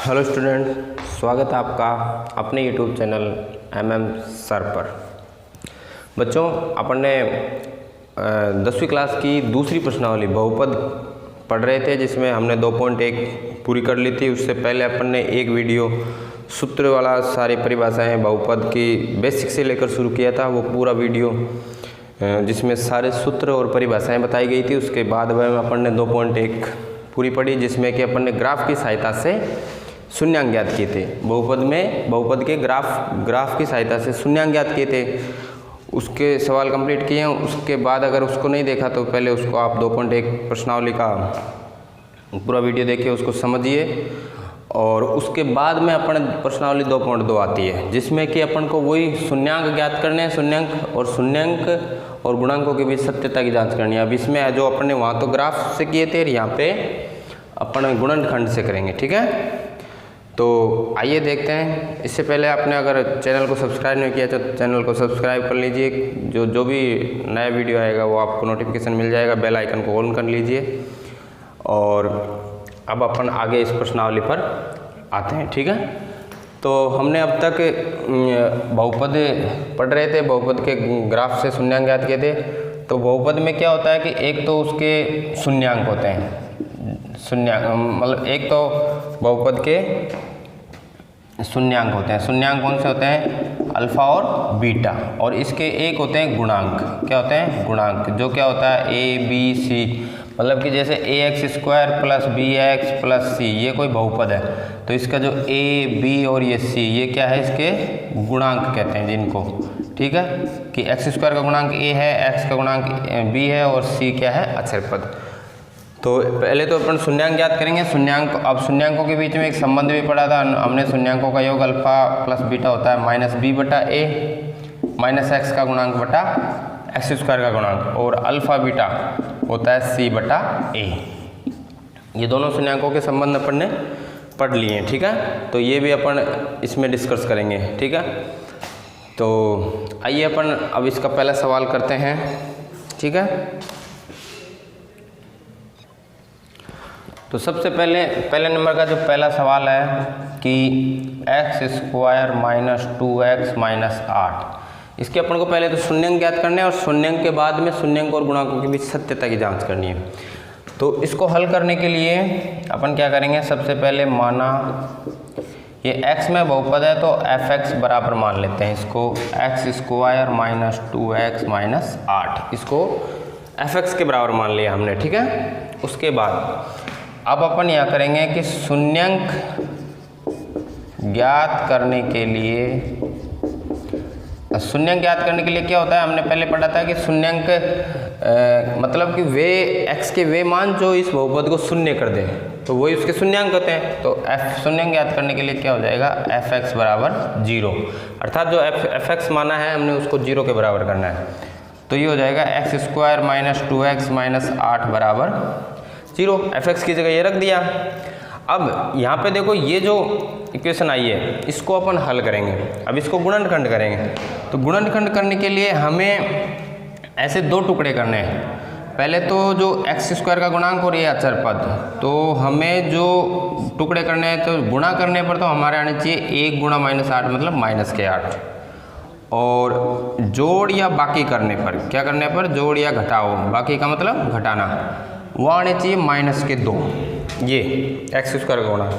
Hello student, स्वागत है आपका अपने यूट्यूब चैनल सर पर। बच्चों, अपन ने 10वीं क्लास की दूसरी प्रश्नावली बहुपद पढ़ रहे थे, जिसमें हमने 2.1 पूरी कर ली थी। उससे पहले अपन ने एक वीडियो सूत्र वाला सारी परिभाषाएं बहुपद की बेसिक से लेकर शुरू किया था। वो पूरा वीडियो जिसमें सारे सूत्र और परिभाषाएं बताई गई थी। उसके बाद वह अपन ने 2.1 पूरी पढ़ी, जिसमें कि अपन ने ग्राफ की सहायता से शून्यांक ज्ञात किए थे। बहुपद के ग्राफ की सहायता से शून्यांक ज्ञात किए थे। उसके सवाल कंप्लीट किए हैं। उसके बाद अगर उसको नहीं देखा तो पहले उसको आप 2.1 प्रश्नावली का पूरा वीडियो देखिए, उसको समझिए। और उसके बाद में अपन प्रश्नावली 2.2 आती है, जिसमें कि अपन को वही शून्यांक ज्ञात करने हैं। शून्यांक और गुणांकों के बीच सत्यता की जांच करनी है। अब इसमें जो अपन ने वहाँ तो ग्राफ से किए थे, यहाँ पे अपन गुणनखंड से करेंगे। ठीक है, तो आइए देखते हैं। इससे पहले आपने अगर चैनल को सब्सक्राइब नहीं किया तो चैनल को सब्सक्राइब कर लीजिए। जो भी नया वीडियो आएगा वो आपको नोटिफिकेशन मिल जाएगा। बेल आइकन को ऑन कर लीजिए। और अब अपन आगे इस प्रश्नावली पर आते हैं। ठीक है, तो हमने अब तक बहुपद पढ़ रहे थे। बहुपद के ग्राफ से शून्यांक ज्ञात किए थे। तो बहुपद में क्या होता है कि एक तो उसके शून्यांक होते हैं। मतलब एक तो बहुपद के शून्यांक होते हैं। शून्यांक कौन से होते हैं? अल्फा और बीटा। और इसके एक होते हैं गुणांक। क्या होते हैं? गुणांक। जो क्या होता है? A B C. मतलब कि जैसे ax² + bx + c, ये कोई बहुपद है। तो इसका जो a b और ये c, ये क्या है? इसके गुणांक कहते हैं जिनको। ठीक है, कि x² का गुणांक a है, x का गुणांक b है और c क्या है? अक्षर पद। तो पहले तो अपन शून्यांक ज्ञात करेंगे। अब शून्यांकों के बीच में एक संबंध भी पढ़ा था हमने। शून्यांकों का योग अल्फा + बीटा होता है -b/a -x का गुणांक बटा x² का गुणांक, और अल्फा बीटा होता है c/a। ये दोनों शून्यांकों के संबंध अपन ने पढ़ लिए हैं। ठीक है, तो ये भी अपन इसमें डिस्कस करेंगे। ठीक है, तो आइए अपन अब इसका पहला सवाल करते हैं। ठीक है, तो सबसे पहले नंबर का जो पहला सवाल है कि x² - 2x - 8। इसके अपन को पहले तो शून्यांक ज्ञात करने हैं, और शून्यांक के बाद में शून्यांक और गुणांकों के बीच सत्यता की जांच करनी है। तो इसको हल करने के लिए अपन क्या करेंगे? सबसे पहले माना ये x में बहुपद है, तो fx बराबर मान लेते हैं इसको। x² - 2x - 8, इसको fx के बराबर मान लिया हमने। ठीक है, उसके बाद अब अपन यह करेंगे कि शून्यांक ज्ञात करने के लिए क्या होता है? हमने पहले पढ़ा था कि शून्यांक मतलब कि वे x के वे मान जो इस बहुपद को शून्य कर दें, तो वही उसके शून्यांक होते हैं। तो शून्यांक ज्ञात करने के लिए क्या हो जाएगा? fx बराबर 0, अर्थात जो fx माना है हमने उसको 0 के बराबर करना है। तो ये हो जाएगा x² - 2x - 8 बराबर 0। fx की जगह ये रख दिया। अब यहाँ पे देखो, ये जो इक्वेशन आई है इसको अपन हल करेंगे। अब इसको गुणनखंड करेंगे। तो गुणनखंड करने के लिए हमें ऐसे दो टुकड़े करने हैं। पहले तो जो x² का गुणांक और ये अचर पद, तो हमें जो टुकड़े करने हैं तो गुणा करने पर तो हमारे आने चाहिए 1 × -8 मतलब -8। और जोड़ या बाकी करने पर, क्या करने पर? जोड़ या घटाओ, बाकी का मतलब घटाना, वो आने चाहिए -2। ये x² का गुणा।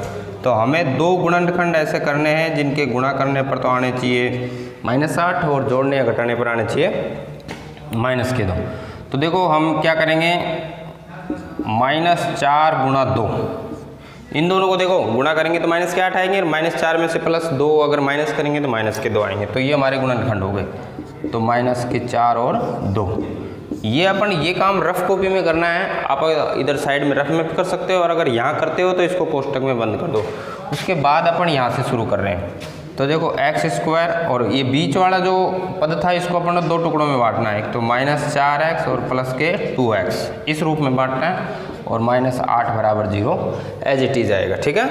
तो हमें दो गुणनखंड ऐसे करने हैं जिनके गुणा करने पर तो आने चाहिए -8 और जोड़ने या घटाने पर आने चाहिए -2। तो देखो हम क्या करेंगे, -4 × 2, इन दोनों को देखो गुणा करेंगे तो -8 आएंगे, और -4 में से +2 अगर माइनस करेंगे तो -2 आएंगे। तो ये हमारे गुणनखंड हो गए। तो -4 और 2। ये अपन ये काम रफ कॉपी में करना है। आप इधर साइड में रफ में कर सकते हो, और अगर यहाँ करते हो तो इसको कोष्टक में बंद कर दो। उसके बाद अपन यहाँ से शुरू कर रहे हैं। तो देखो x² और ये बीच वाला जो पद था इसको अपन दो टुकड़ों में बांटना है। एक तो -4x और +2x, इस रूप में बांटना है, और -8 बराबर 0 एज इट इज आएगा। ठीक है,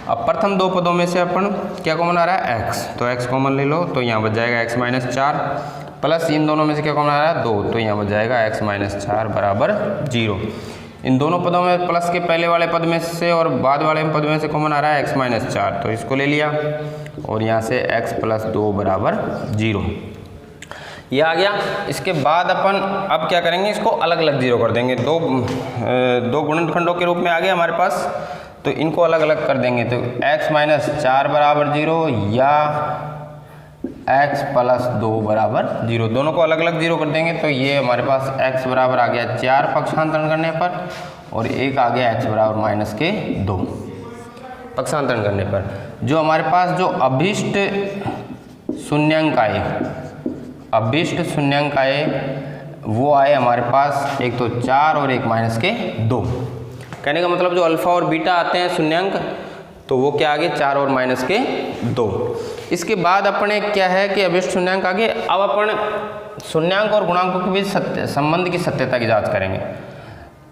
अब प्रथम दो पदों में से अपन क्या कॉमन आ रहा है? x, तो x कॉमन ले लो, तो यहाँ बच जाएगा x - 4 प्लस इन दोनों में से क्या कॉमन आ रहा है? 2, तो यहाँ बच जाएगा x - 4 बराबर 0। इन दोनों पदों में प्लस के पहले वाले पद में से और बाद वाले पद में से कॉमन आ रहा है x माइनस 4, तो इसको ले लिया और यहाँ से x प्लस 2 बराबर 0, ये आ गया। इसके बाद अपन अब क्या करेंगे, इसको अलग अलग जीरो कर देंगे। दो गुणनखंडों के रूप में आ गए हमारे पास, तो इनको अलग अलग कर देंगे। तो x माइनस 4 बराबर 0 या x प्लस 2 बराबर 0, दोनों को अलग अलग जीरो कर देंगे। तो ये हमारे पास x बराबर आ गया 4 पक्षांतरण करने पर, और एक आ गया x बराबर माइनस के 2 पक्षांतरण करने पर। जो हमारे पास जो अभिष्ट शून्यांक आए वो आए हमारे पास, एक तो 4 और एक माइनस के 2। कहने का मतलब जो अल्फा और बीटा आते हैं शून्यांक, तो वो क्या आगे 4 और माइनस के 2। इसके बाद अपने क्या है कि अभिष्ट शून्यांक आगे। अब अपन शून्यांक और गुणांकों के बीच संबंध की सत्यता की जांच करेंगे।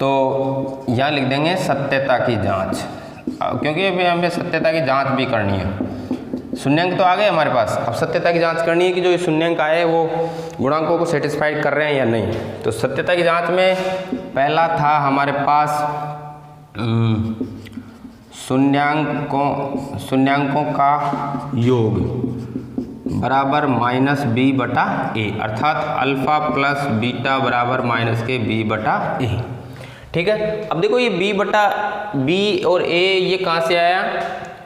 तो यहाँ लिख देंगे सत्यता की जांच, क्योंकि अभी हमें सत्यता की जांच भी करनी है। शून्यांक तो आ गए हमारे पास, अब सत्यता की जांच करनी है कि जो ये शून्यांक आए वो गुणांकों को सेटिस्फाइड कर रहे हैं या नहीं। तो सत्यता की जांच में पहला था हमारे पास शून्यांकों का योग बराबर माइनस बी बटा ए, अर्थात अल्फा प्लस बीटा बराबर माइनस के बी बटा ए। ठीक है, अब देखो ये बी बटा बी और ए ये कहाँ से आया।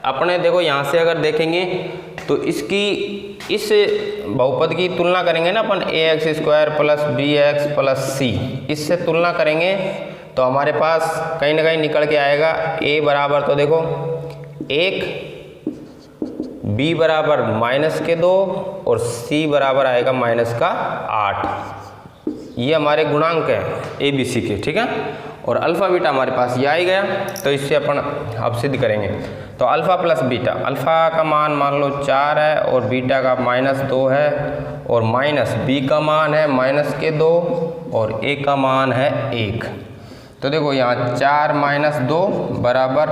अपने देखो यहाँ से अगर देखेंगे तो इसकी इस बहुपद की तुलना करेंगे ना अपन, A X square plus B X plus C, इससे तुलना करेंगे तो हमारे पास कहीं ना कहीं निकल के आएगा a बराबर, तो देखो 1, b बराबर माइनस के 2 और c बराबर आएगा माइनस का 8। ये हमारे गुणांक हैं ए बी सी के। ठीक है, और अल्फ़ा बीटा हमारे पास ये आ ही गया, तो इससे अपन अब सिद्ध करेंगे। तो अल्फ़ा प्लस बीटा, अल्फ़ा का मान मान लो 4 है और बीटा का माइनस 2 है, और माइनस b का मान है माइनस के 2 और a का मान है 1। तो देखो यहाँ 4 माइनस 2 बराबर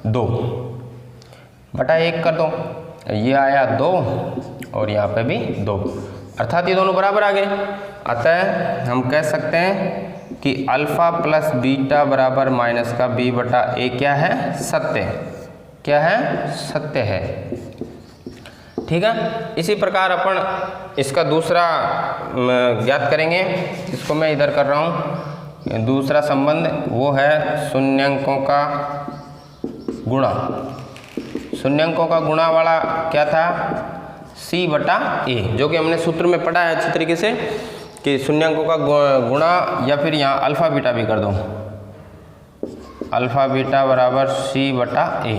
2 बटा 1 कर दो, ये आया 2 और यहाँ पे भी 2, अर्थात ये दोनों बराबर आ गए। अतः हम कह सकते हैं कि अल्फ़ा प्लस बीटा बराबर माइनस का b बटा a क्या है, सत्य। क्या है, सत्य है। ठीक है, इसी प्रकार अपन इसका दूसरा ज्ञात करेंगे, इसको मैं इधर कर रहा हूँ। दूसरा संबंध वो है शून्यांकों का गुणा। शून्यांकों का गुणा वाला क्या था, c बटा a, जो कि हमने सूत्र में पढ़ा है अच्छी तरीके से कि शून्यांकों का गुणा, या फिर यहाँ अल्फ़ा बीटा भी कर दो, अल्फ़ा बीटा बराबर c बटा a।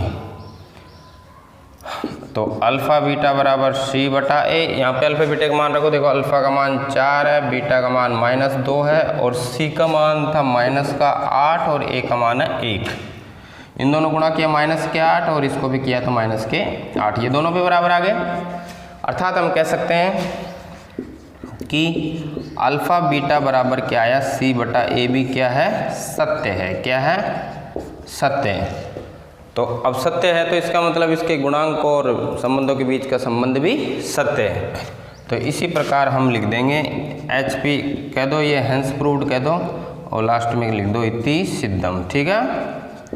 तो अल्फ़ा बीटा बराबर c बटा a, यहाँ पे अल्फ़ा बीटा का मान रखो। देखो अल्फ़ा का मान 4 है, बीटा का मान माइनस 2 है, और c का मान था माइनस का 8 और a का मान है 1। इन दोनों गुणा किया माइनस के 8 और इसको भी किया तो माइनस के 8, ये दोनों भी बराबर आ गए। अर्थात हम कह सकते हैं कि अल्फ़ा बीटा बराबर क्या आया, c बटा a भी क्या है, सत्य है। क्या है, सत्य है। तो अब सत्य है तो इसका मतलब इसके गुणांक और संबंधों के बीच का संबंध भी सत्य है। तो इसी प्रकार हम लिख देंगे HP कह दो, ये हेंस प्रूव्ड कह दो, और लास्ट में लिख दो इति सिद्धम। ठीक है,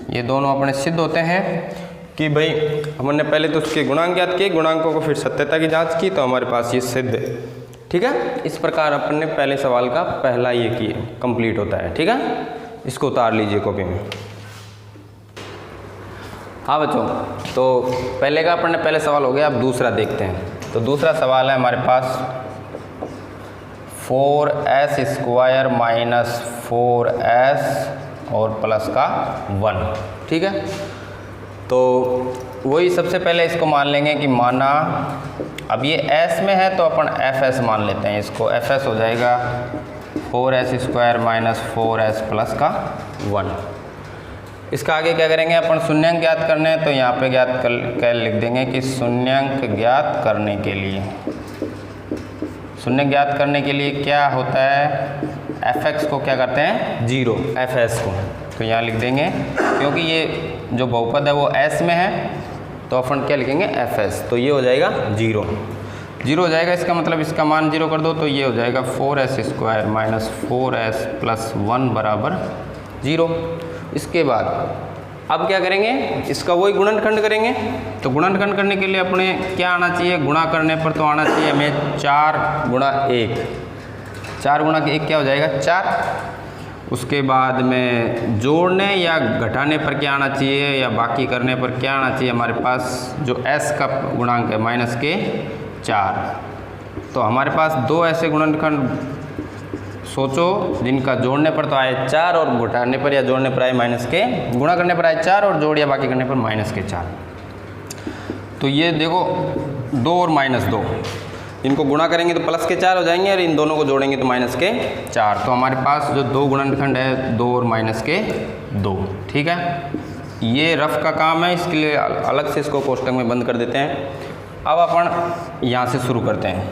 ये दोनों अपने सिद्ध होते हैं कि भाई हमने पहले तो उसके गुणांक ज्ञात किए, गुणांकों को फिर सत्यता की जांच की, तो हमारे पास ये सिद्ध है। ठीक है, इस प्रकार अपन ने पहले सवाल का पहला ये किया, कंप्लीट होता है। ठीक है, इसको उतार लीजिए कॉपी में। हाँ बच्चों, तो पहले का अपन ने पहले सवाल हो गया, अब दूसरा देखते हैं। तो दूसरा सवाल है हमारे पास 4s स्क्वायर माइनस 4s और प्लस का 1। ठीक है, तो वही सबसे पहले इसको मान लेंगे कि माना, अब ये s में है तो अपन fs मान लेते हैं इसको। fs हो जाएगा 4s square minus 4s plus का 1। इसका आगे क्या करेंगे, अपन शून्यांक ज्ञात करने हैं, तो यहाँ पे ज्ञात कर लिख देंगे कि शून्यांक ज्ञात करने के लिए, शून्य ज्ञात करने के लिए क्या होता है, fx को क्या करते हैं, 0, fs को। तो यहाँ लिख देंगे, क्योंकि ये जो बहुपद है वो s में है, तो अपन क्या लिखेंगे, fs। तो ये हो जाएगा 0 हो जाएगा। इसका मतलब इसका मान 0 कर दो, तो ये हो जाएगा 4s square minus 4s plus 1 बराबर 0। इसके बाद अब क्या करेंगे, इसका वही गुणनखंड करेंगे। तो गुणनखंड करने के लिए अपने क्या आना चाहिए, गुणा करने पर तो आना चाहिए हमें 4 गुणा 1। 4 गुणा 1 क्या हो जाएगा 4। उसके बाद में जोड़ने या घटाने पर क्या आना चाहिए, या बाकी करने पर क्या आना चाहिए हमारे पास, जो s का गुणांक है माइनस के 4। तो हमारे पास 2 ऐसे गुणनखंड सोचो जिनका जोड़ने पर तो आए 4 और घटाने पर या जोड़ने पर आए माइनस के, गुणा करने पर आए 4 और जोड़ या बाकी करने पर माइनस के 4। तो ये देखो 2 और -2, इनको गुणा करेंगे तो प्लस के 4 हो जाएंगे और इन दोनों को जोड़ेंगे तो माइनस के 4। तो हमारे पास जो 2 गुणनखंड है 2 और माइनस के 2। ठीक है, ये रफ का काम है, इसके लिए अलग से इसको कोष्टक में बंद कर देते हैं। अब अपन यहाँ से शुरू करते हैं।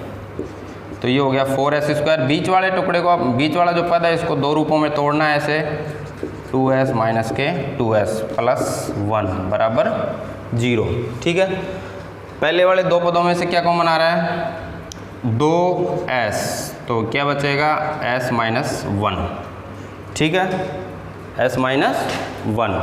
तो ये हो गया 4s²। बीच वाले टुकड़े को, बीच वाला जो पद है इसको 2 रूपों में तोड़ना है ऐसे, 2s माइनस के 2s प्लस 1 बराबर 0। ठीक है, पहले वाले 2 पदों में से क्या कॉमन आ रहा है 2s, तो क्या बचेगा s माइनस 1। ठीक है, s माइनस 1,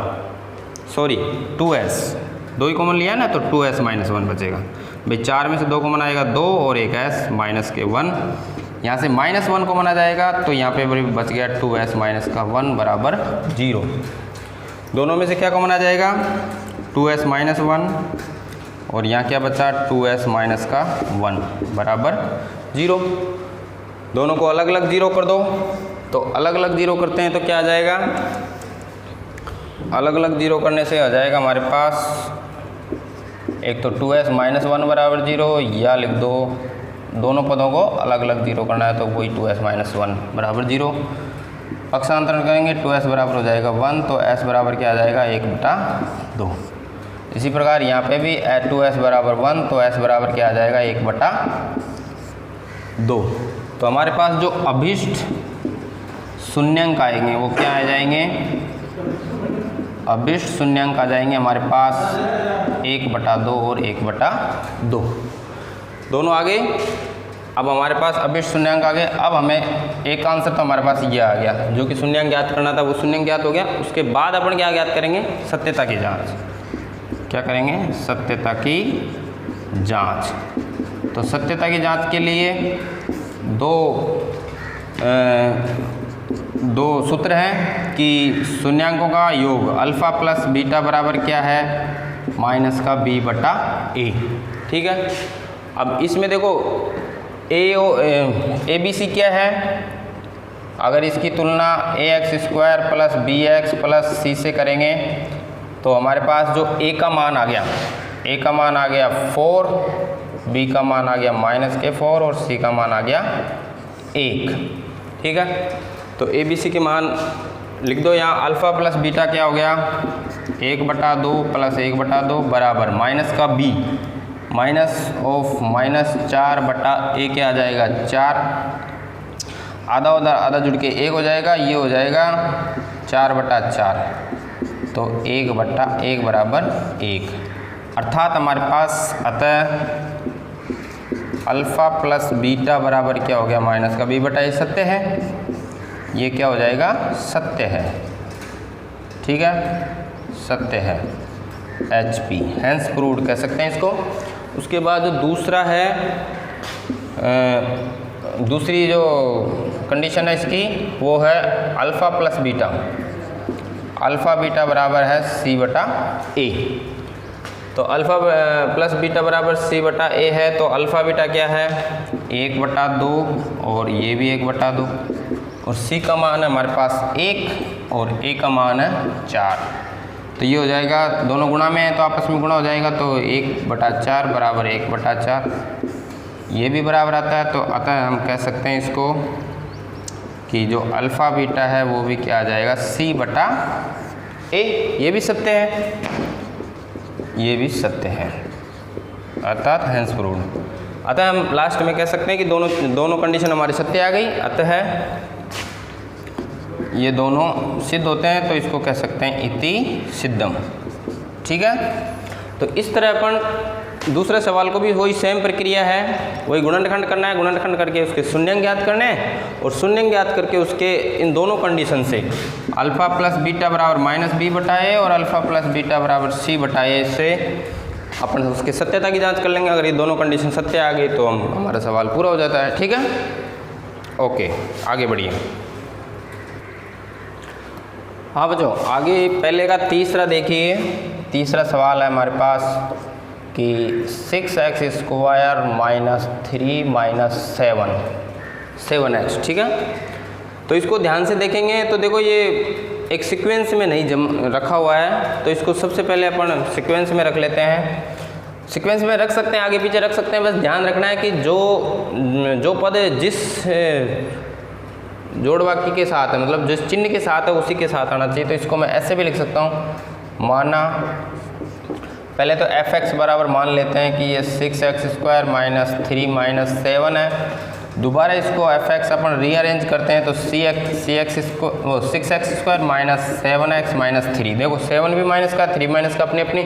सॉरी 2s, 2 ही कॉमन लिया ना तो 2s माइनस 1 बचेगा भाई। 4 में से 2 कॉमन आएगा 2 और एक s माइनस के 1। यहाँ से -1 कॉमन आ जाएगा तो यहाँ पे बच गया 2s माइनस का 1 बराबर 0। दोनों में से क्या कॉमन आ जाएगा 2s माइनस 1 और यहाँ क्या बचा 2s माइनस का 1 बराबर 0। दोनों को अलग अलग 0 कर दो। तो अलग अलग 0 करते हैं तो क्या आ जाएगा, अलग अलग 0 करने से आ जाएगा हमारे पास एक तो 2s माइनस 1 बराबर 0, या लिख दो दोनों पदों को अलग अलग 0 करना है तो वही 2s माइनस 1 बराबर 0। पक्षांतरण करेंगे 2s बराबर हो जाएगा 1, तो s बराबर क्या आ जाएगा 1/2। इसी प्रकार यहाँ पे भी 2s बराबर 1, तो s बराबर क्या आ जाएगा 1/2। तो हमारे पास जो अभिष्ट शून्यांक आएंगे वो क्या आ जाएंगे, अभिष्ट शून्यांक आ जाएंगे हमारे पास 1/2 और 1/2। दोनों आगे। अब हमारे पास अभिष्ट शून्यांक आ गए। अब हमें एक आंसर तो हमारे पास ये आ गया, जो कि शून्यांक ज्ञात करना था वो शून्यांक ज्ञात हो गया। उसके बाद अपन क्या ज्ञात करेंगे, सत्यता की जांच। क्या करेंगे, सत्यता की जांच। तो सत्यता की जांच के लिए दो सूत्र हैं कि शून्यांकों का योग अल्फ़ा प्लस बीटा बराबर क्या है माइनस का b/a। ठीक है, अब इसमें देखो ए बी सी क्या है, अगर इसकी तुलना ax² plus bx plus c से करेंगे तो हमारे पास जो a का मान आ गया, a का मान आ गया 4, b का मान आ गया -4 और c का मान आ गया 1। ठीक है, तो ए बी सी के मान लिख दो। यहाँ अल्फ़ा प्लस बीटा क्या हो गया 1/2 प्लस 1/2 बराबर माइनस का b माइनस ऑफ -4/a क्या आ जाएगा 4, आधा उधर आधा जुड़ के 1 हो जाएगा, ये हो जाएगा 4/4, तो 1/1 बराबर 1। अर्थात हमारे पास अतः अल्फ़ा प्लस बीटा बराबर क्या हो गया माइनस का b/a सत्य है, ये क्या हो जाएगा सत्य है। ठीक है, सत्य है, HP हैंस प्रूव्ड कह सकते हैं इसको। उसके बाद जो दूसरा है, दूसरी जो कंडीशन है इसकी वो है alpha plus beta, alpha beta बराबर है c/a। तो अल्फ़ा प्लस बीटा बराबर c/a है, तो अल्फ़ा बीटा क्या है 1/2 और ये भी 1/2 और c का मान है हमारे पास 1 और a का मान है 4। तो ये हो जाएगा, दोनों गुणा में है तो आपस में गुणा हो जाएगा, तो 1/4 बराबर 1/4, ये भी बराबर आता है। तो अतः हम कह सकते हैं इसको कि जो अल्फ़ा बीटा है वो भी क्या आ जाएगा c/a। ये भी सत्य है, ये भी सत्य है, अर्थात हैंस प्रूव्ड। अतः हम लास्ट में कह सकते हैं कि दोनों कंडीशन हमारी सत्य आ गई, अतः ये दोनों सिद्ध होते हैं, तो इसको कह सकते हैं इति सिद्धम। ठीक है, तो इस तरह अपन दूसरे सवाल को भी वही सेम प्रक्रिया है, वही गुणनखंड करना है, गुणनखंड करके उसके शून्यंक ज्ञात करने हैं और शून्यंक ज्ञात करके उसके इन दोनों कंडीशन से अल्फा प्लस बीटा बराबर माइनस बी बटा ए और अल्फा प्लस बीटा बराबर सी बटा ए से अपन उसके सत्यता की जांच कर लेंगे। अगर ये दोनों कंडीशन सत्य आ गई तो हमारा सवाल पूरा हो जाता है। ठीक है, ओके, आगे बढ़िए। हाँ बच्चों, आगे पहले का तीसरा देखिए। तीसरा सवाल है हमारे पास कि 6x² माइनस 3 माइनस 7x। ठीक है, तो इसको ध्यान से देखेंगे तो देखो ये एक सीक्वेंस में नहीं रखा हुआ है, तो इसको सबसे पहले अपन सीक्वेंस में रख लेते हैं। सीक्वेंस में रख सकते हैं, आगे पीछे रख सकते हैं, बस ध्यान रखना है कि जो पद जिस जोड़ वाक्य के साथ है, मतलब जिस चिन्ह के साथ है उसी के साथ आना चाहिए। तो इसको मैं ऐसे भी लिख सकता हूँ, माना पहले तो fx बराबर मान लेते हैं कि ये 6x² माइनस 3 माइनस 7 है। दोबारा इसको fx अपन रीअरेंज करते हैं तो 6x² माइनस 7x माइनस 3। देखो 7 भी माइनस का, 3 माइनस का, अपनी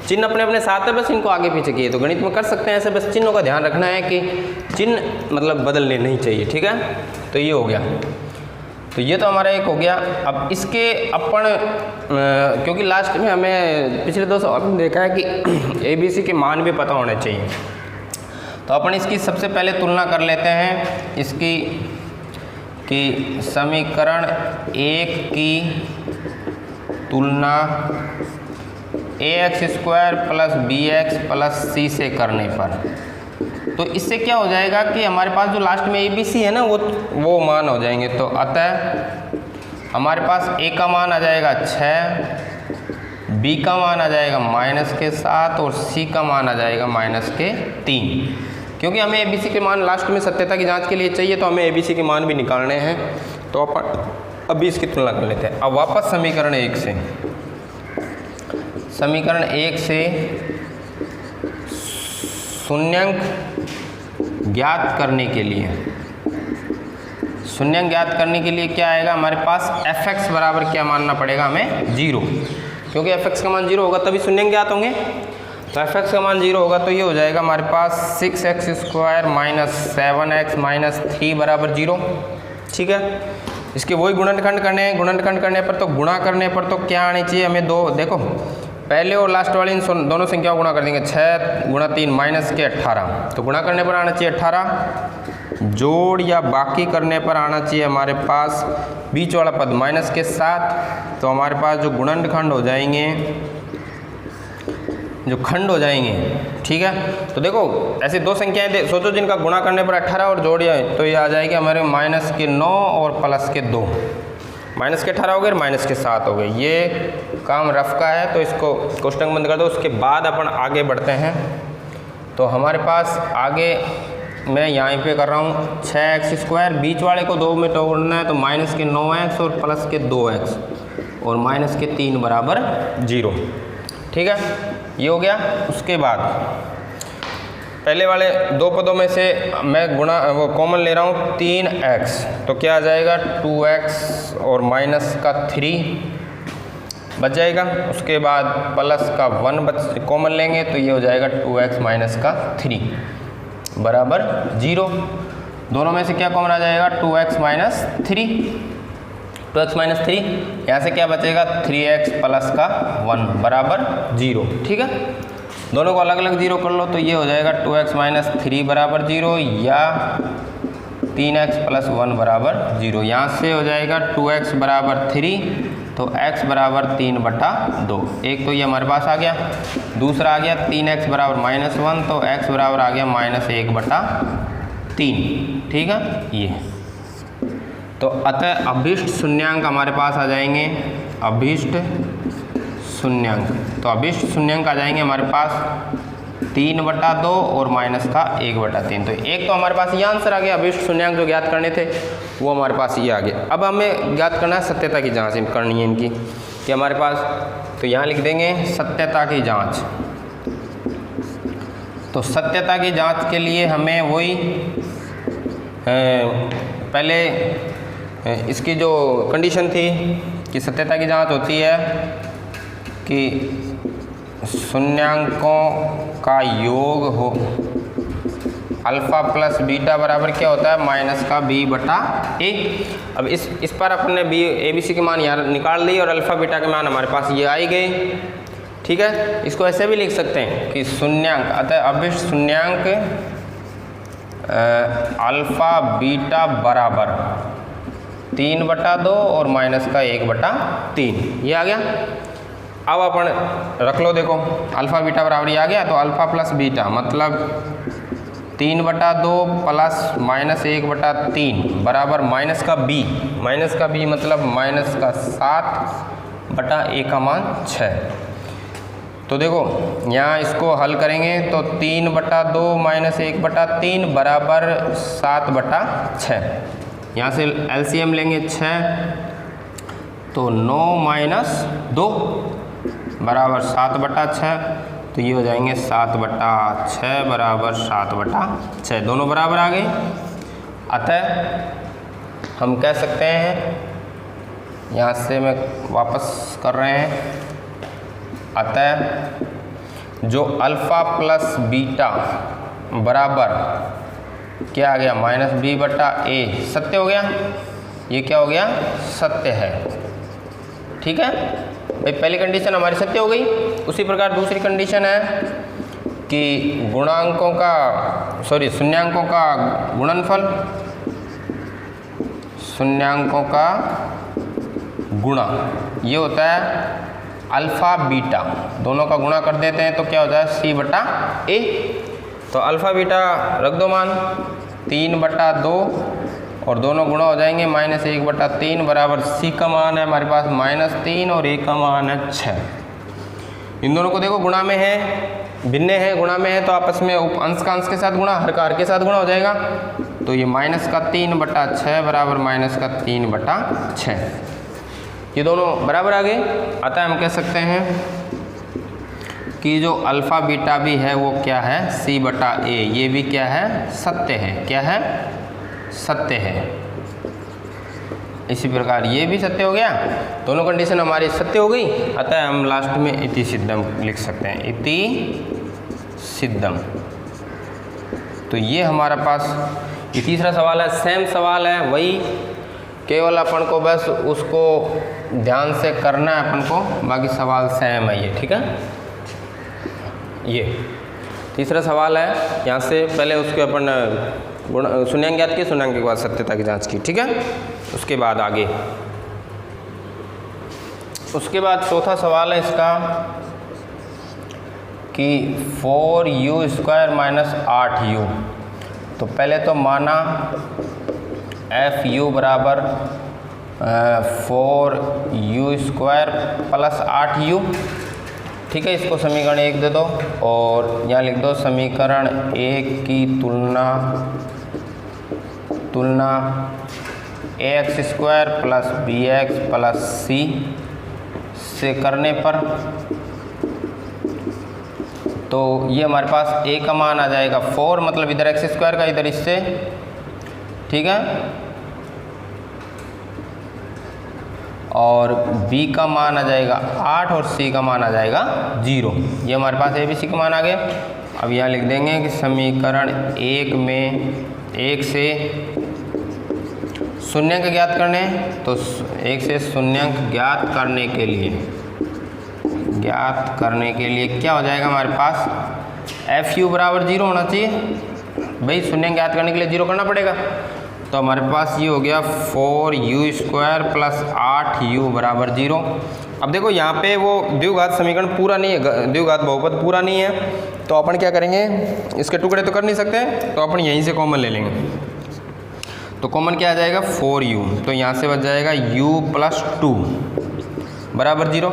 चिन्ह अपने साथ है, बस इनको आगे पीछे किए। तो गणित में कर सकते हैं ऐसे, बस चिन्हों का ध्यान रखना है कि चिन्ह मतलब बदलने नहीं चाहिए। ठीक है, तो ये हो गया। तो ये तो हमारा एक हो गया। अब इसके अपन क्योंकि लास्ट में हमें पिछले 2 सवाल में देखा है कि ABC के मान भी पता होने चाहिए, तो अपन इसकी सबसे पहले तुलना कर लेते हैं इसकी कि समीकरण 1 की तुलना ax² plus bx plus c से करने पर, तो इससे क्या हो जाएगा कि हमारे पास जो लास्ट में ABC है ना वो मान हो जाएंगे। तो अतः हमारे पास a का मान आ जाएगा 6, b का मान आ जाएगा माइनस के 7 और c का मान आ जाएगा माइनस के 3। क्योंकि हमें ABC के मान लास्ट में सत्यता की जांच के लिए चाहिए, तो हमें ABC के मान भी निकालने हैं। तो अपन अभी इसकी तुलना कर लेते हैं। अब वापस समीकरण 1 से, समीकरण 1 से शून्यंक ज्ञात करने के लिए, शून्यंक ज्ञात करने के लिए क्या आएगा हमारे पास, fx बराबर क्या मानना पड़ेगा हमें, 0। क्योंकि fx का मान 0 होगा तभी शून्यंक ज्ञात होंगे। तो fx का मान 0 होगा तो ये हो जाएगा हमारे पास 6x² माइनस 7x माइनस 3 बराबर 0। ठीक है, इसके वही गुणनखंड करने हैं। गुणनखंड करने पर तो गुणा करने पर तो क्या आनी चाहिए हमें, 2। देखो पहले और लास्ट वाली इन दोनों संख्याओं को गुणा कर देंगे, 6 गुणा 3 माइनस के 18। तो गुणा करने पर आना चाहिए 18, जोड़ या बाकी करने पर आना चाहिए हमारे पास बीच वाला पद माइनस के 7। तो हमारे पास जो गुणनखंड हो जाएंगे, जो खंड हो जाएंगे, ठीक है। तो देखो ऐसे 2 संख्याएं सोचो जिनका गुणा करने पर 18 और जोड़िए तो ये आ जाएगी हमारे माइनस के 9 और प्लस के 2। माइनस के 18 हो गए, माइनस के 7 हो गए। ये काम रफ का है तो इसको कोष्टक बंद कर दो। उसके बाद अपन आगे बढ़ते हैं। तो हमारे पास आगे मैं यहाँ पे कर रहा हूँ 6x², बीच वाले को 2 में तोड़ना है तो माइनस के 9x और प्लस के 2x और माइनस के 3 बराबर 0। ठीक है, ये हो गया। उसके बाद पहले वाले 2 पदों में से मैं वो कॉमन ले रहा हूँ 3x, तो क्या आ जाएगा 2x और माइनस का 3 बच जाएगा। उसके बाद प्लस का 1 कॉमन लेंगे तो ये हो जाएगा 2x माइनस का 3 बराबर 0। दोनों में से क्या कॉमन आ जाएगा 2x माइनस 3, 2x माइनस 3। यहाँ से क्या बचेगा 3x प्लस का 1 बराबर 0। ठीक है, दोनों को अलग अलग 0 कर लो तो ये हो जाएगा 2x माइनस 3 बराबर 0 या 3x प्लस 1 बराबर 0। यहाँ से हो जाएगा 2x बराबर 3 तो x बराबर 3/2। एक तो ये हमारे पास आ गया, दूसरा आ गया 3x बराबर माइनस 1 तो x बराबर आ गया माइनस 1/3। ठीक है, ये तो अतः अभीष्ट शून्यांक हमारे पास आ जाएंगे, अभीष्ट शून्यांक। तो अभीष्ट शून्यांक आ जाएंगे हमारे पास 3/2 और माइनस का 1/3। तो एक तो हमारे पास ये आंसर आ गया, अभीष्ट शून्यांक जो ज्ञात करने थे वो हमारे पास ये आ गया। अब हमें ज्ञात करना है सत्यता की जांच करनी है इनकी कि हमारे पास, तो यहाँ लिख देंगे सत्यता की जांच। तो सत्यता की जांच के लिए हमें वही पहले इसकी जो कंडीशन थी कि सत्यता की जांच होती है कि शून्यांकों का योग हो, अल्फ़ा प्लस बीटा बराबर क्या होता है, माइनस का बी बटा ए। अब इस पर अपने बी ए बी सी के मान यहाँ निकाल लिए और अल्फ़ा बीटा के मान हमारे पास ये आ ही गए। ठीक है, इसको ऐसे भी लिख सकते हैं कि शून्यांक, अतः अभिष्ट शून्यांक अल्फ़ा बीटा बराबर 3/2 और माइनस का 1/3, ये आ गया। अब अपन रख लो, देखो अल्फ़ा बीटा बराबर ये आ गया, तो अल्फ़ा प्लस बीटा मतलब 3/2 प्लस माइनस 1/3 बराबर माइनस का बी मतलब माइनस का 7/a का मान 6। तो देखो यहाँ इसको हल करेंगे तो 3/2 माइनस 1/3 बराबर 7/6। यहाँ से एलसीएम लेंगे 6, तो 9 माइनस 2 बराबर 7/6, तो ये हो जाएंगे 7/6 बराबर 7/6, दोनों बराबर आ गए। अतः हम कह सकते हैं, यहाँ से मैं वापस कर रहे हैं, अतः जो अल्फ़ा प्लस बीटा बराबर क्या आ गया, माइनस बी बटा ए, सत्य हो गया। ये क्या हो गया, सत्य है। ठीक है भाई, पहली कंडीशन हमारी सत्य हो गई। उसी प्रकार दूसरी कंडीशन है कि गुणांकों का शून्यांकों का गुणनफल, शून्यांकों का गुणा, ये होता है अल्फ़ा बीटा, दोनों का गुणा कर देते हैं तो क्या होता है, सी बटा ए। तो अल्फ़ा बीटा रख दो मान 3/2 और दोनों गुणा हो जाएंगे माइनस 1/3 बराबर सी का मान है हमारे पास -3 और ए का मान है 6। इन दोनों को देखो गुणा में है, भिन्न है, गुणा में है तो आपस में अंश का अंश के साथ गुणा, हर का हर के साथ गुणा हो जाएगा। तो ये माइनस का 3/6 बराबर माइनस का 3/6, ये दोनों बराबर आ गए। अतः हम कह सकते हैं कि जो अल्फ़ा बीटा भी है वो क्या है, सी बटा ए, ये भी क्या है, सत्य है। क्या है, सत्य है। इसी प्रकार ये भी सत्य हो गया, दोनों कंडीशन हमारी सत्य हो गई। अतः हम लास्ट में इति सिद्धम लिख सकते हैं, इति सिद्धम। तो ये हमारा पास ये तीसरा सवाल है, सेम सवाल है, वही केवल अपन को बस उसको ध्यान से करना है अपन को, बाकी सवाल सेम है ये। ठीक है, ये तीसरा सवाल है, यहाँ से पहले उसके अपन शून्यांक ज्ञात किए, शून्यांक के बाद सत्यता की जांच की। ठीक है, उसके बाद आगे, उसके बाद चौथा सवाल है इसका कि 4u² माइनस 8u। तो पहले तो माना fu बराबर 4u² प्लस 8u। ठीक है, इसको समीकरण 1 दे दो और यहाँ लिख दो समीकरण 1 की तुलना ax² plus bx plus c से करने पर तो ये हमारे पास a का मान आ जाएगा 4, मतलब इधर x² का, इधर इससे। ठीक है, और b का मान आ जाएगा 8 और c का मान आ जाएगा 0। ये हमारे पास a b c का मान आ गया। अब यहाँ लिख देंगे कि समीकरण 1 में 1 से शून्यांक ज्ञात करने, तो 1 से शून्यांक ज्ञात करने के लिए क्या हो जाएगा हमारे पास, fu बराबर 0 होना चाहिए। भाई शून्यांक ज्ञात करने के लिए 0 करना पड़ेगा। तो हमारे पास ये हो गया 4u² प्लस 8u बराबर 0। अब देखो यहाँ पे वो द्विघात समीकरण पूरा नहीं है, द्विघात बहुपद पूरा नहीं है, तो अपन क्या करेंगे, इसके टुकड़े तो कर नहीं सकते, तो अपन यहीं से कॉमन ले लेंगे। तो कॉमन क्या आ जाएगा, 4u, तो यहाँ से बच जाएगा u प्लस 2 बराबर 0।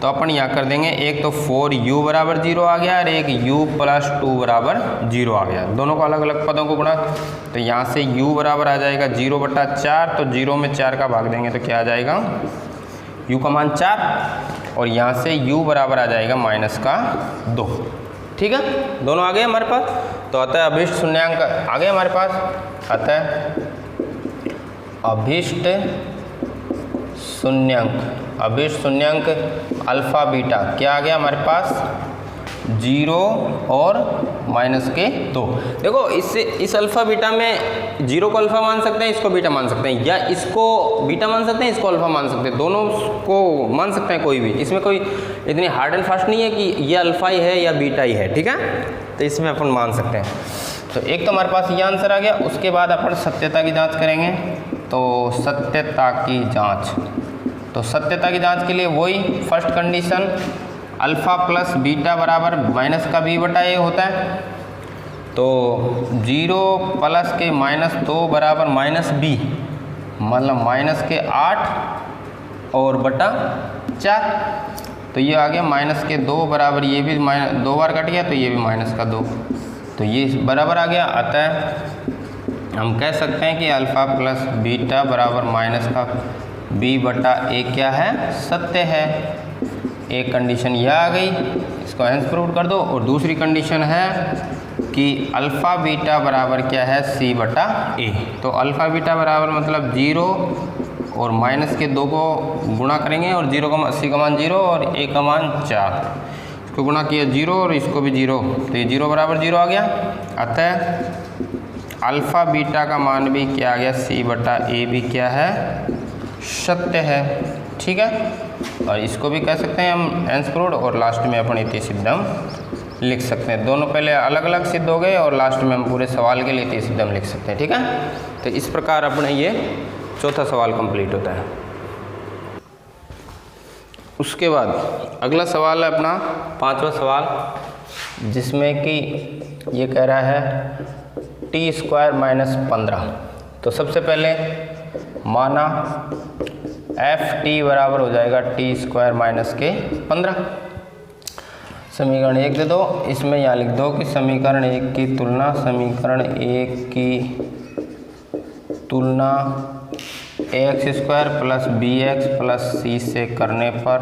तो अपन यहाँ कर देंगे, एक तो 4u बराबर 0 आ गया और एक u प्लस 2 बराबर 0 आ गया। दोनों को अलग अलग पदों को गुणा, तो यहाँ से u बराबर आ जाएगा 0/4, तो 0 में 4 का भाग देंगे तो क्या आ जाएगा, u का मान 4, और यहाँ से u बराबर आ जाएगा माइनस का 2। ठीक है, दोनों आ गए हमारे पास। तो अतः अभीष्ट शून्यांक आ गए हमारे पास। अतः अभीष्ट शून्यांक अल्फ़ा बीटा क्या आ गया हमारे पास, 0 और माइनस के 2। देखो इससे इस अल्फ़ा बीटा में 0 को अल्फ़ा मान सकते हैं, इसको बीटा मान सकते हैं, या इसको बीटा मान सकते हैं, इसको अल्फ़ा मान सकते हैं, दोनों को मान सकते हैं कोई भी। इसमें कोई इतनी हार्ड एंड फास्ट नहीं है कि ये अल्फ़ा ही है या बीटा ही है, ठीक है। तो इसमें अपन मान सकते हैं। तो एक तो हमारे पास ये आंसर आ गया। उसके बाद अपन सत्यता की जाँच करेंगे। तो सत्यता की जाँच, तो सत्यता की जाँच के लिए वही first condition alpha plus beta बराबर माइनस का b बटा a होता है। तो 0 प्लस के -2 बराबर -b, मतलब माइनस के 8 और बटा 4। तो ये आ गया माइनस के 2 बराबर, ये भी 2 बार कट गया तो ये भी माइनस का 2, तो ये बराबर आ गया। अतः हम कह सकते हैं कि अल्फ़ा प्लस बीटा बराबर माइनस का b बटा a क्या है, सत्य है। एक कंडीशन यह आ गई, इसको हेंस प्रूव कर दो। और दूसरी कंडीशन है कि अल्फ़ा बीटा बराबर क्या है, c बटा a। तो अल्फ़ा बीटा बराबर मतलब 0 और माइनस के 2 को गुणा करेंगे और 0 का c का मान 0 और a का मान 4, इसको गुणा किया 0 और इसको भी 0, तो ये 0 बराबर 0 आ गया। अतः अल्फ़ा बीटा का मान भी क्या आ गया, c बटा a भी क्या है, सत्य है, ठीक है। और इसको भी कह सकते हैं हम हेंस प्रूव्ड, और लास्ट में अपन इति सिद्धम लिख सकते हैं। दोनों पहले अलग अलग सिद्ध हो गए और लास्ट में हम पूरे सवाल के लिए इति सिद्धम लिख सकते हैं, ठीक है। तो इस प्रकार अपने ये चौथा सवाल कंप्लीट होता है। उसके बाद अगला सवाल है अपना पांचवा सवाल, जिसमें कि ये कह रहा है t² - 15। तो सबसे पहले माना ft बराबर हो जाएगा t² - 15। समीकरण 1 दे दो, इसमें यहाँ लिख दो कि समीकरण 1 की तुलना समीकरण 1 की तुलना ax² plus bx plus c से करने पर,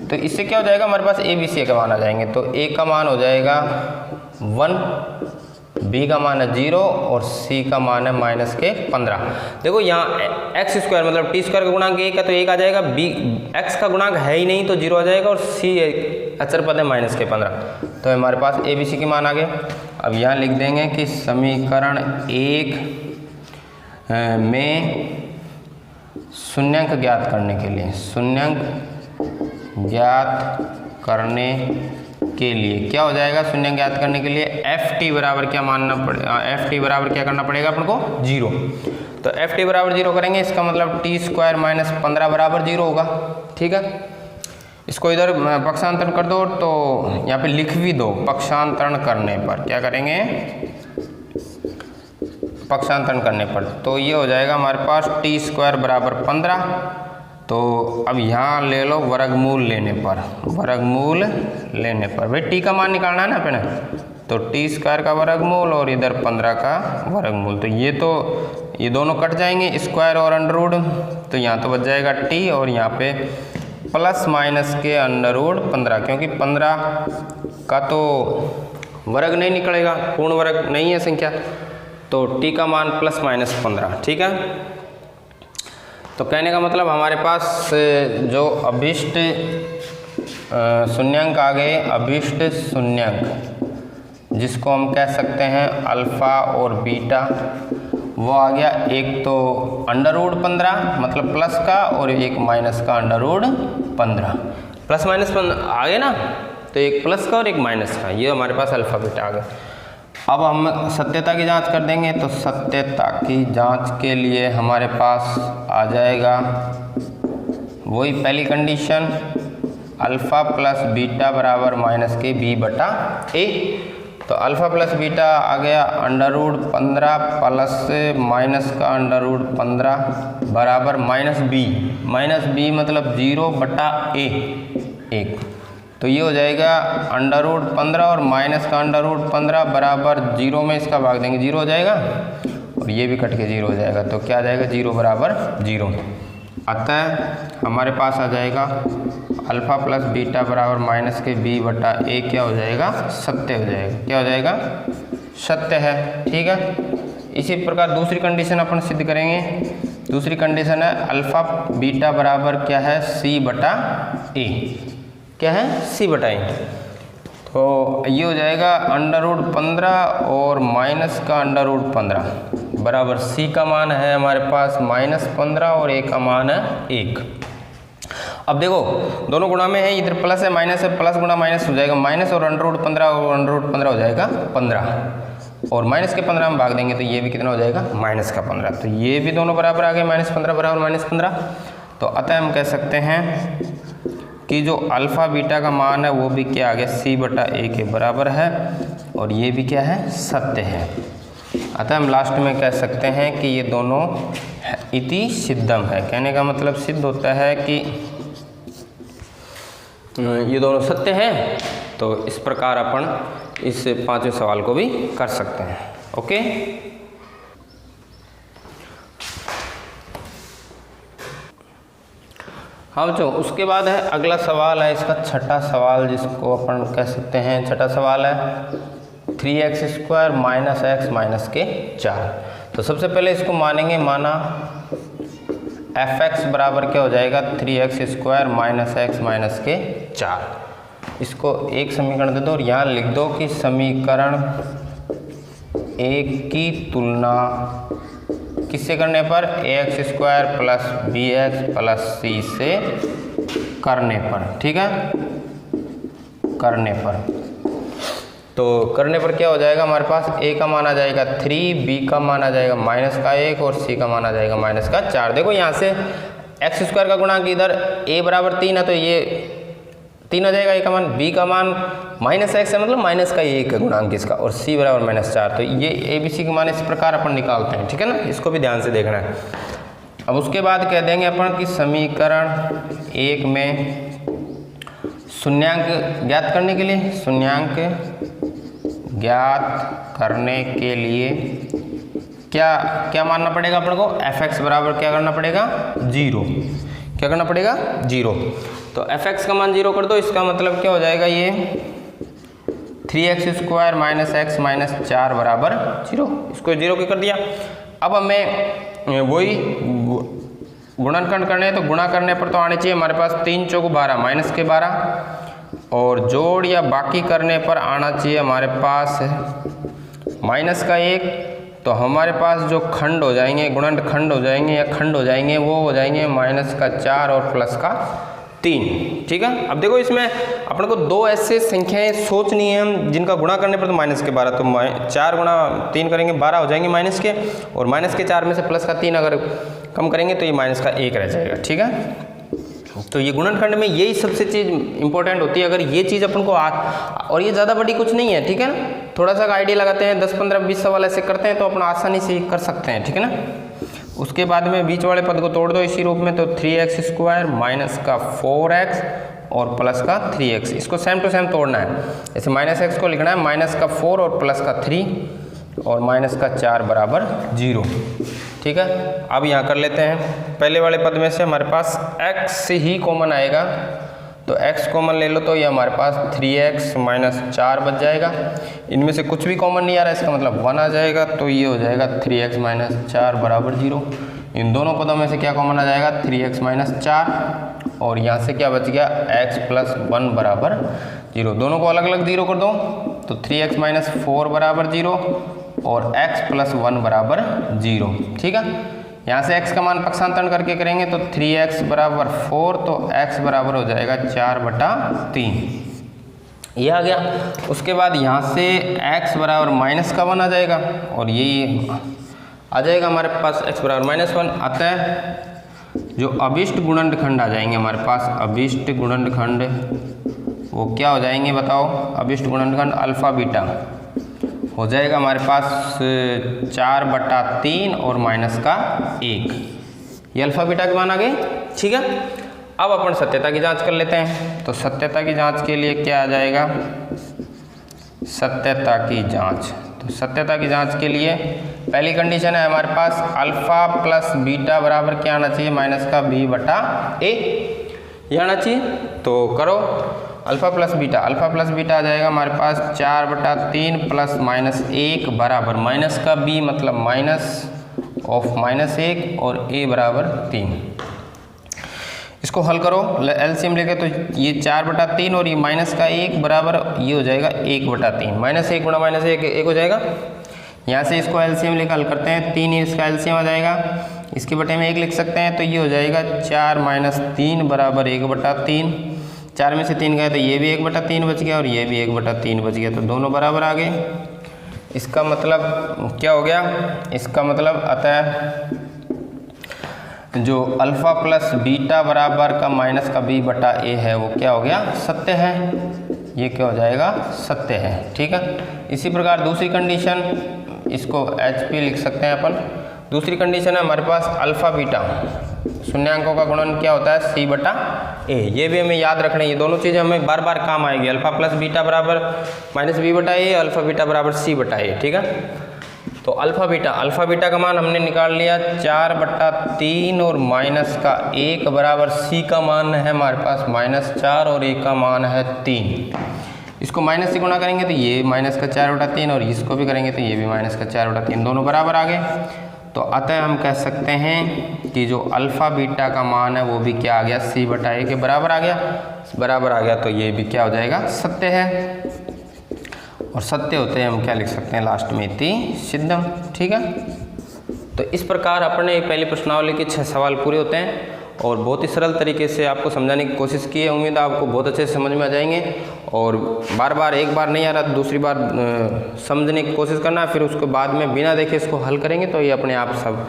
तो इससे क्या हो जाएगा, हमारे पास a b c का मान आ जाएंगे। तो a का मान हो जाएगा 1, b का मान है 0 और c का मान है माइनस के 15। देखो यहाँ x² मतलब t² का गुणांक 1 है तो 1 आ जाएगा, b x का गुणांक है ही नहीं तो 0 आ जाएगा, और c अचर पद है माइनस के 15। तो हमारे पास a b c के मान आ गए। अब यहाँ लिख देंगे कि समीकरण 1 में शून्यांक ज्ञात करने के लिए, शून्यांक ज्ञात करने के लिए क्या हो जाएगा, शून्यांक ज्ञात करने के लिए ft बराबर क्या मानना पड़ेगा, ft बराबर क्या करना पड़ेगा अपन को, 0। तो ft बराबर 0 करेंगे, इसका मतलब t² - 15 बराबर 0 होगा, ठीक है। इसको इधर पक्षांतरण कर दो, तो यहाँ पे लिख भी दो। पक्षांतरण करने पर क्या करेंगे, पक्षांतरण करने पर तो ये हो जाएगा हमारे पास t² बराबर 15। तो अब यहाँ ले लो वर्गमूल लेने पर, वर्गमूल लेने पर भाई t का मान निकालना है ना अपने, तो t² का वर्गमूल और इधर 15 का वर्गमूल। तो ये दोनों कट जाएंगे, स्क्वायर और अंडरवुड, तो यहाँ तो बच जाएगा t, और यहाँ पे प्लस माइनस के अंडरवुड 15, क्योंकि 15 का तो वर्ग नहीं निकलेगा, पूर्ण वर्ग नहीं है संख्या, तो t का मान प्लस माइनस 15, ठीक है। तो कहने का मतलब हमारे पास जो अभिष्ट शून्यांक आ गए, अभिष्ट शून्यांक जिसको हम कह सकते हैं अल्फ़ा और बीटा, वो आ गया एक तो अंडरवुड 15 मतलब प्लस का, और एक माइनस का अंडरवुड 15। प्लस माइनस आ गए ना, तो एक प्लस का और एक माइनस का, ये हमारे पास अल्फ़ा बीटा आ गया। अब हम सत्यता की जांच कर देंगे। तो सत्यता की जांच के लिए हमारे पास आ जाएगा वही पहली कंडीशन, अल्फ़ा प्लस बीटा बराबर माइनस के b बटा a। तो अल्फ़ा प्लस बीटा आ गया अंडरवुड 15 प्लस माइनस का अंडरवुड 15 बराबर माइनस b मतलब 0 बटा a 1। तो ये हो जाएगा अंडरवुड 15 और माइनस का अंडरवुड 15 बराबर 0 में इसका भाग देंगे 0 हो जाएगा, और ये भी कट के 0 हो जाएगा। तो क्या आ जाएगा, 0 बराबर 0। अतः हमारे पास आ जाएगा अल्फ़ा प्लस बीटा बराबर माइनस के b बटा a क्या हो जाएगा, सत्य हो जाएगा। क्या हो जाएगा, सत्य है, ठीक है। इसी प्रकार दूसरी कंडीशन अपन सिद्ध करेंगे। दूसरी कंडीशन है अल्फ़ा बीटा बराबर क्या है, c बटा a, क्या है, c बटा a। तो ये हो जाएगा √15 और माइनस का √15 बराबर c का मान है हमारे पास -15 और a का मान है 1। अब देखो दोनों गुणा में है, इधर प्लस है माइनस है, प्लस गुणा माइनस हो जाएगा माइनस और √15 और √15 हो जाएगा 15 और माइनस के 15 में भाग देंगे तो ये भी कितना हो जाएगा -15। तो ये भी दोनों बराबर आ गए, -15 बराबर -15। तो अतः हम कह सकते हैं कि जो अल्फ़ा बीटा का मान है वो भी क्या आ गया c/a के बराबर है और ये भी क्या है सत्य है। अतः हम लास्ट में कह सकते हैं कि ये दोनों इति सिद्धम है। कहने का मतलब सिद्ध होता है कि ये दोनों सत्य हैं। तो इस प्रकार अपन इस 5वें सवाल को भी कर सकते हैं। ओके, हाँ बच्चों, उसके बाद है अगला सवाल है इसका छठा सवाल, जिसको अपन कह सकते हैं छठा सवाल है 3x² - x - 4। तो सबसे पहले इसको मानेंगे, माना fx बराबर क्या हो जाएगा 3x² - x - 4। इसको एक समीकरण दे दो और यहाँ लिख दो कि समीकरण एक की तुलना किससे करने पर ax² + bx + c से करने पर, ठीक है, करने पर। तो करने पर क्या हो जाएगा हमारे पास a का मान आ जाएगा 3, b का मान आ जाएगा -1 और c का मान आ जाएगा -4। देखो यहाँ से x² का गुणांक इधर a बराबर 3 है तो ये 3 हो जाएगा a का मान, b का मान -x है मतलब -1 है गुणांक इसका और c बराबर -4। तो ये a b c के मान इस प्रकार अपन निकालते हैं, ठीक है ना, इसको भी ध्यान से देखना है। अब उसके बाद कह देंगे अपन कि समीकरण एक में शून्यांक ज्ञात करने के लिए, शून्यांक ज्ञात करने के लिए क्या मानना पड़ेगा अपन को, fx बराबर क्या करना पड़ेगा 0, क्या करना पड़ेगा 0। तो fx का मान 0 कर दो, इसका मतलब क्या हो जाएगा ये 3x² - x - 4 बराबर 0, इसको 0 की कर दिया। अब हमें वही गुणनखंड करने हैं, तो गुणा करने पर तो आने चाहिए हमारे पास 3 × 4 = 12 -12 और जोड़ या बाकी करने पर आना चाहिए हमारे पास -1। तो हमारे पास जो खंड हो जाएंगे, गुणनखंड हो जाएंगे या खंड हो जाएंगे, वो हो जाएंगे -4 और +3, ठीक है। अब देखो इसमें अपन को दो ऐसे संख्याएं सोचनी है जिनका गुणा करने पर तो -12, तो 4 × 3 करेंगे 12 हो जाएंगे माइनस के, और -4 में से +3 अगर कम करेंगे तो ये -1 रह जाएगा, ठीक है। तो ये गुणनखंड में यही सबसे चीज़ इंपॉर्टेंट होती है। अगर ये चीज़ अपन को और ये ज़्यादा बड़ी कुछ नहीं है, ठीक है ना, थोड़ा सा आइडिया लगाते हैं, 10 15 20 सवाल ऐसे करते हैं तो अपन आसानी से कर सकते हैं, ठीक है ना। उसके बाद में बीच वाले पद को तोड़ दो इसी रूप में, तो 3x² माइनस का 4x और प्लस का 3x, इसको सेम टू सेम तोड़ना है। जैसे -x को लिखना है -4 और +3 और -4 बराबर 0, ठीक है। अब यहाँ कर लेते हैं, पहले वाले पद में से हमारे पास x ही कॉमन आएगा, तो x कॉमन ले लो तो ये हमारे पास 3x - 4 बच जाएगा। इनमें से कुछ भी कॉमन नहीं आ रहा है, इसका मतलब 1 आ जाएगा, तो ये हो जाएगा 3x - 4 बराबर 0। इन दोनों पदों में से क्या कॉमन आ जाएगा 3x - 4 और यहाँ से क्या बच गया x + 1 बराबर 0। दोनों को अलग अलग 0 कर दो, तो 3x - 4 बराबर 0 और x + 1 बराबर 0, ठीक है। यहाँ से x का मान पक्षांतरण करके करेंगे तो 3x बराबर 4, तो x बराबर हो जाएगा 4/3, ये आ गया। उसके बाद यहाँ से x बराबर -1 आ जाएगा और ये आ जाएगा हमारे पास x बराबर -1। अतः जो अभिष्ट गुणनखंड आ जाएंगे हमारे पास, अभिष्ट गुणनखंड वो क्या हो जाएंगे बताओ, अभिष्ट गुणनखंड अल्फा बीटा हो जाएगा हमारे पास 4/3 और -1, ये अल्फा बीटा के मान आ गए, ठीक है। अब अपन सत्यता की जांच कर लेते हैं। तो सत्यता की जांच के लिए क्या आ जाएगा, सत्यता की जांच, तो सत्यता की जांच के लिए पहली कंडीशन है हमारे पास अल्फा प्लस बीटा बराबर क्या आना चाहिए -b/a, ये आना चाहिए। तो करो अल्फा प्लस बीटा आ जाएगा हमारे पास 4/3 प्लस -1 बराबर -b मतलब -(-1) और a बराबर 3। इसको हल करो, एलसीएम लेके तो ये 4/3 और ये माइनस का 1 बराबर ये हो जाएगा 1/3, -1 गुणा -1 1 हो जाएगा। यहाँ से इसको एलसीएम लेकर हल करते हैं, 3 इसका एलसीएम आ जाएगा, इसके बटे में 1 लिख सकते हैं, तो ये हो जाएगा 4 - 3 बराबर 1/3। 4 में से 3 गए तो ये भी 1/3 बच गया और ये भी 1/3 बच गया, तो दोनों बराबर आ गए। इसका मतलब क्या हो गया? इसका मतलब अतः जो अल्फ़ा प्लस बीटा बराबर का माइनस का b/a है वो क्या हो गया? सत्य है। ये क्या हो जाएगा? सत्य है। ठीक है। इसी प्रकार दूसरी कंडीशन, इसको HP लिख सकते हैं अपन। दूसरी कंडीशन है हमारे पास अल्फ़ा बीटा, शून्यांकों का गुणन क्या होता है? c/a। ये भी हमें याद रखना है, ये दोनों चीज़ें हमें बार बार काम आएगी। अल्फ़ा प्लस बीटा बराबर -b/a, अल्फ़ा बीटा बराबर c/a। ठीक है। तो अल्फ़ा बीटा का मान हमने निकाल लिया 4/3 और माइनस का 1 बराबर c का मान है हमारे पास -4 और a का मान है 3। इसको माइनस से गुणा करेंगे तो ये माइनस का 4/3 और इसको भी करेंगे तो ये भी माइनस का 4/3, दोनों बराबर आ गए। तो अतः हम कह सकते हैं कि जो अल्फ़ा बीटा का मान है वो भी क्या आ गया? c/a के बराबर आ गया। तो ये भी क्या हो जाएगा? सत्य है। और सत्य होते हैं हम क्या लिख सकते हैं लास्ट में? इति सिद्धम। ठीक है। तो इस प्रकार अपने पहली प्रश्नावली के 6 सवाल पूरे होते हैं और बहुत ही सरल तरीके से आपको समझाने की कोशिश की है। उम्मीद है आपको बहुत अच्छे से समझ में आ जाएंगे और बार बार एक बार नहीं आ रहा तो दूसरी बार समझने की कोशिश करना, फिर उसके बाद में बिना देखे इसको हल करेंगे तो ये अपने आप सब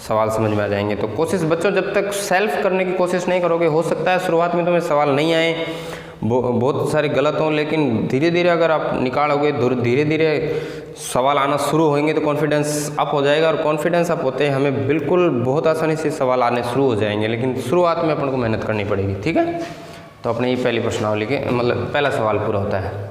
सवाल समझ में आ जाएंगे। तो कोशिश बच्चों, जब तक सेल्फ करने की कोशिश नहीं करोगे, हो सकता है शुरुआत में तुम्हें सवाल नहीं आए, बहुत सारे गलत हों, लेकिन धीरे धीरे अगर आप निकालोगे, धीरे धीरे सवाल आना शुरू होंगे तो कॉन्फिडेंस अप हो जाएगा और कॉन्फिडेंस अप होते हैं हमें बिल्कुल बहुत आसानी से सवाल आने शुरू हो जाएंगे, लेकिन शुरुआत में अपन को मेहनत करनी पड़ेगी। ठीक है। तो अपने ये पहली प्रश्नावली के मतलब पहला सवाल पूरा होता है।